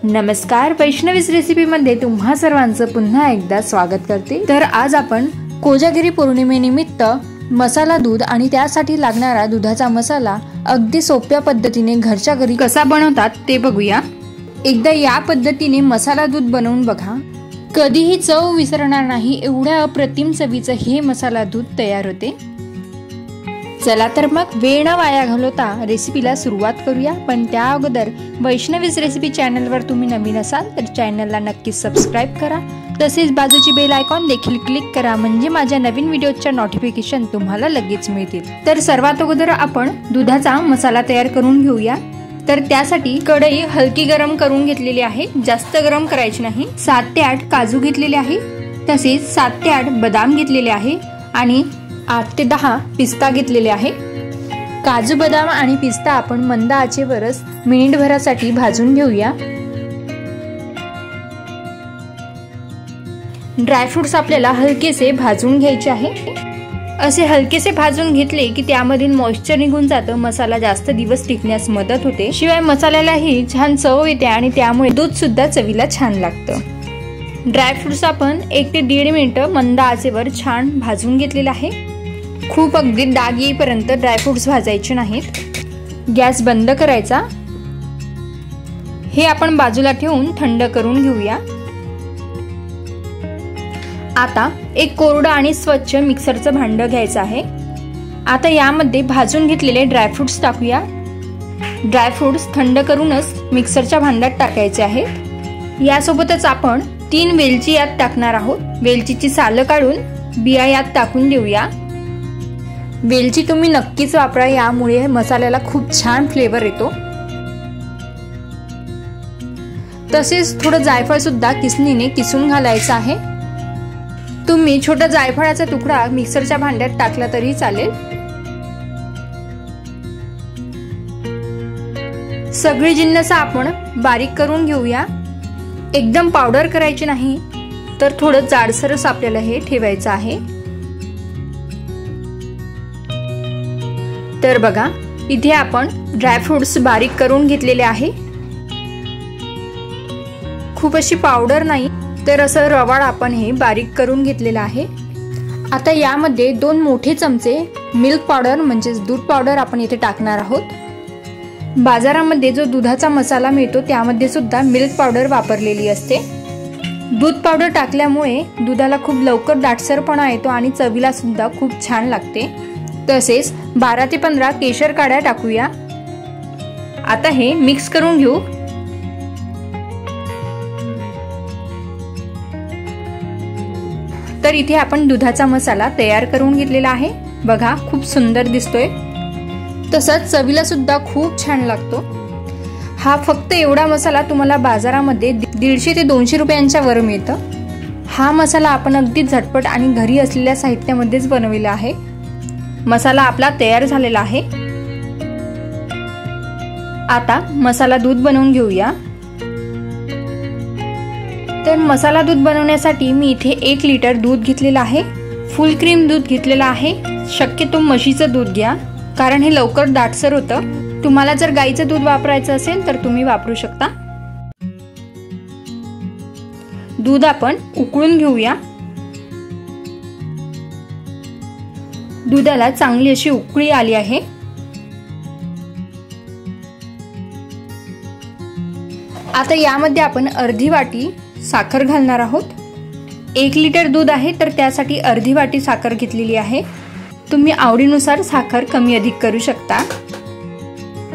नमस्कार, वैष्णवीज रेसिपीमध्ये तुम्हा सर्वांचं पुन्हा एकदा स्वागत करते। तर आज आपण कोजागिरी पौर्णिमेनिमित्त मसाला दूध आणि त्यासाठी लागणारा दुधाचा मसाला अगदी सोप्या पद्धतीने घरच्या घरी कसा बनवतात ते बघूया। एकदा या पद्धतीने मसाला दूध बनवून बघा, कधीही चव विसरणार नाही, एवढ्या अप्रतिम चवीचं हे मसाला दूध तयार होते। चला तर मग वेळ न वाया घालवता रेसिपीला सुरुवात करूया। पण त्या अगोदर वैष्णवीज रेसिपी चॅनलवर तुम्ही नवीन असाल तर चॅनलला नक्की सबस्क्राइब करा, तसेच बाजूची बेल आयकॉन देखील क्लिक करा, म्हणजे माझ्या नवीन व्हिडिओच्या नोटिफिकेशन तुम्हाला लगेच मिळतील। तर सर्वात अगोदर आपण दुधाचा मसाला तयार करून घेऊया। तर त्यासाठी कढई हलकी गरम करून घेतलेली आहे, जास्त गरम करायची नाही। 7 ते 8 काजू घेतलेले आहे, तसेच 7 ते 8 बदाम घेतलेले आहे आणि 8 ते 10 पिस्ता घेतलेले आहे। काजू, बदाम आणि पिस्ता आपण मंद आचेवरच मिनिटभरासाठी भाजून घेऊया। ड्रायफ्रुट्स आपल्याला हलकेसे भाजून घ्यायचे आहे। असे हलकेसे भाजून घेतले की त्यामधील मॉइश्चर निघून जातं, मसाला जास्त दिवस टिकण्यास मदत होते, शिवाय मसाल्यालाही छान चव येते आणि त्यामुळे दूध सुद्धा चवीला छान लागतं। ड्रायफ्रुट्स आपण 1 ते 1.5 मिनिटं मंद आचेवर छान भाजून घेतलेले आहे। खूप अगदी डाग येईपर्यंत ड्रायफ्रुट्स भाजायचे नाहीत। गॅस बंद करायचा। हे आपण बाजूला ठेवून थंड करून घेऊया। आता एक कोरडं आणि स्वच्छ मिक्सरचं भांडं घ्यायचं आहे। आता यामध्ये भाजून घेतलेले ड्रायफ्रुट्स टाकूया। ड्रायफ्रुट्स थंड करूनच मिक्सरच्या भांड्यात टाकायचे आहेत। यासोबतच आपण 3 वेलची यात टाकणार आहोत। वेलचीची सालं काढून बिया यात टाकून देऊया। वेलची तुम्ही नक्कीच वापरा, यामुळे मसाल्याला खूप छान फ्लेवर येतो। तसेच थोडं जायफळ सुद्धा किसणीने किसून घालायचं आहे। तुम्ही छोटा जायफळाचा तुकडा मिक्सरच्या भांड्यात टाकला तरी चालेल। सगळी जिन्नस आपण बारीक करून घेऊया। एकदम पावडर करायची नाही, तर थोडं जाडसरच आपल्याला हे ठेवायचं आहे। तर बघा, इथे आपण ड्रायफ्रुट्स बारीक करून घेतलेले आहे। खूप अशी पावडर नाही, तर असं रवाळ आपण हे बारीक करून घेतलेलं आहे। आता यामध्ये 2 मोठे चमचे मिल्क पावडर म्हणजे दूध पावडर आपण इथे टाकणार आहोत। बाजारामध्ये जो दुधाचा मसाला मिळतो त्यामध्ये सुद्धा मिल्क पावडर वापरलेली असते। दूध पावडर टाकल्यामुळे दुधाला खूप लवकर दाटसरपणा येतो आणि चवीला सुद्धा खूप छान लागते। तसेच 12 ते 15 केशर काड्या टाकूया। आता हे मिक्स करून घेऊ। तर इथे आपण दुधाचा मसाला तयार करून घेतलेला आहे। बघा, खूप सुंदर दिसतोय, तसंच चवीला सुद्धा खूप छान लागतो। हा फक्त एवढा मसाला तुम्हाला बाजारामध्ये 150 ते 200 रुपयांच्या वर मिळतं। हा मसाला आपण अगदी झटपट आणि घरी असलेल्या साहित्यामध्येच बनवलेला आहे। मसाला आपला तयार झालेला आहे। आता मसाला दूध बनवून घेऊया। तर मसाला दूध बनवण्यासाठी मी इथे 1 लिटर दूध घेतलेलं आहे। फुल क्रीम दूध घेतलेलं आहे। शक्यतो म्हशीचं दूध घ्या, कारण हे लवकर दाटसर होतं। तुम्हाला जर गाईचं दूध वापरायचं असेल तर तुम्ही वापरू शकता। दूध आपण उकळून घेऊया। दुधाला चांगली अशी उकळी आली आहे। आता यामध्ये आपण अर्धी वाटी साखर घालणार आहोत। 1 लिटर दूध आहे, तर त्यासाठी अर्धी वाटी साखर घेतलेली आहे। तुम्ही आवडीनुसार साखर कमी अधिक करू शकता।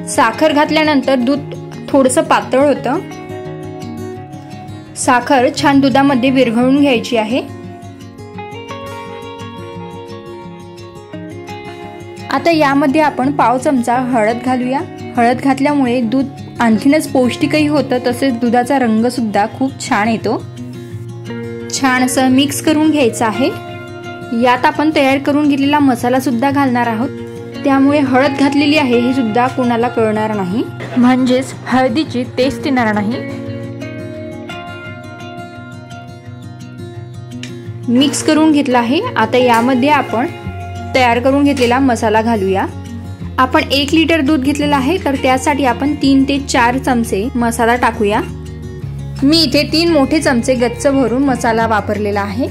साखर घातल्यानंतर दूध थोडंसं पातळ होतं। साखर छान दुधामध्ये विरघळून घ्यायची आहे। आता यामध्ये आपण पाव चमचा हळद घालूया। हळद घातल्यामुळे दूध आणखीनच पौष्टिकही होतं, तसेच दुधाचा रंग सुद्धा खूप छान येतो। छान असं मिक्स करून घ्यायचं आहे। यात आपण तयार करून घेतलेला मसाला सुद्धा घालणार आहोत, त्यामुळे हळद घातलेली आहे हे सुद्धा कोणाला कळणार नाही, म्हणजेच हळदीची टेस्ट येणार नाही। मिक्स करून घेतला आहे। आता यामध्ये आपण तयार करून घेतलेला मसाला घालूया। आपण 1 लिटर दूध घेतलेला आहे, तर त्यासाठी आपण 3 ते 4 चमचे मसाला टाकूया। मी इथे 3 मोठे चमचे गच्च भरून मसाला वापरलेला आहे।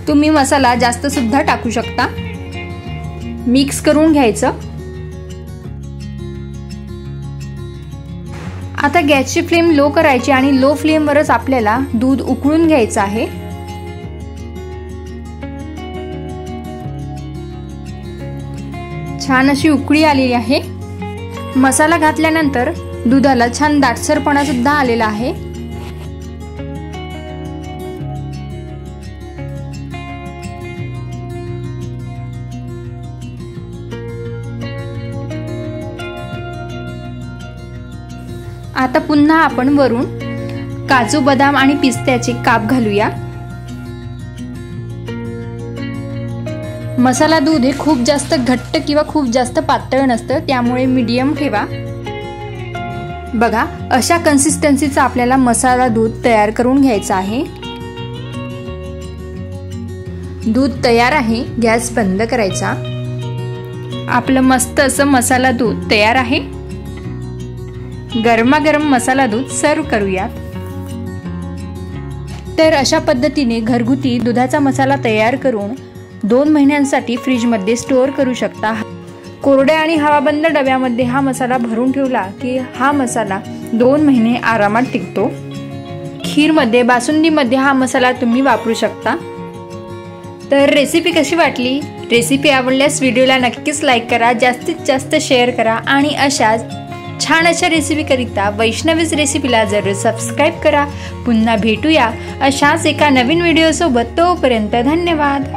तुम्ही मसाला जास्त सुद्धा टाकू शकता। मिक्स करून घ्यायचं। आता गॅसची फ्लेम लो करायची आणि लो फ्लेमवरच आपल्याला दूध उकळून घ्यायचं आहे। छान अशी उकळी आलेली आहे। मसाला घातल्यानंतर दुधाला छान दाटसरपणा सुद्धा आलेला आहे। आता पुन्हा आपण वरून काजू, बदाम आणि पिस्त्याचे काप घालूया। मसाला दूध हे खूप जास्त घट्ट किंवा खूप जास्त पातळ नसतं, त्यामुळे मीडियम ठेवा। बघा, अशा कन्सिस्टन्सीचा आपल्याला मसाला दूध तयार करून घ्यायचं आहे। दूध तयार आहे, गॅस बंद करायचा। आपलं मस्त असं मसाला दूध तयार आहे। गरमागरम मसाला दूध सर्व करूयात। तर अशा पद्धतीने घरगुती दुधाचा मसाला तयार करून 2 महिन्यांसाठी फ्रीज मध्ये स्टोअर करू शकता। कोरड्या आणि हवाबंद डब्यामध्ये हा मसाला भरून ठेवला की हा मसाला 2 महिने आरामात टिकतो। खीर मध्ये, बासुंदी मध्ये हा मसाला तुम्ही वापरू शकता। तर रेसिपी कशी वाटली? रेसिपी आवडल्यास व्हिडिओला नक्कीच लाईक करा, जास्तीत जास्त शेअर करा आणि अशाच छान अशा रेसिपी करिता वैष्णवीज रेसिपीला जरूर सबस्क्राइब करा। पुन्हा भेटूया अशाच एका नवीन व्हिडिओ सोबत। तोपर्यंत धन्यवाद।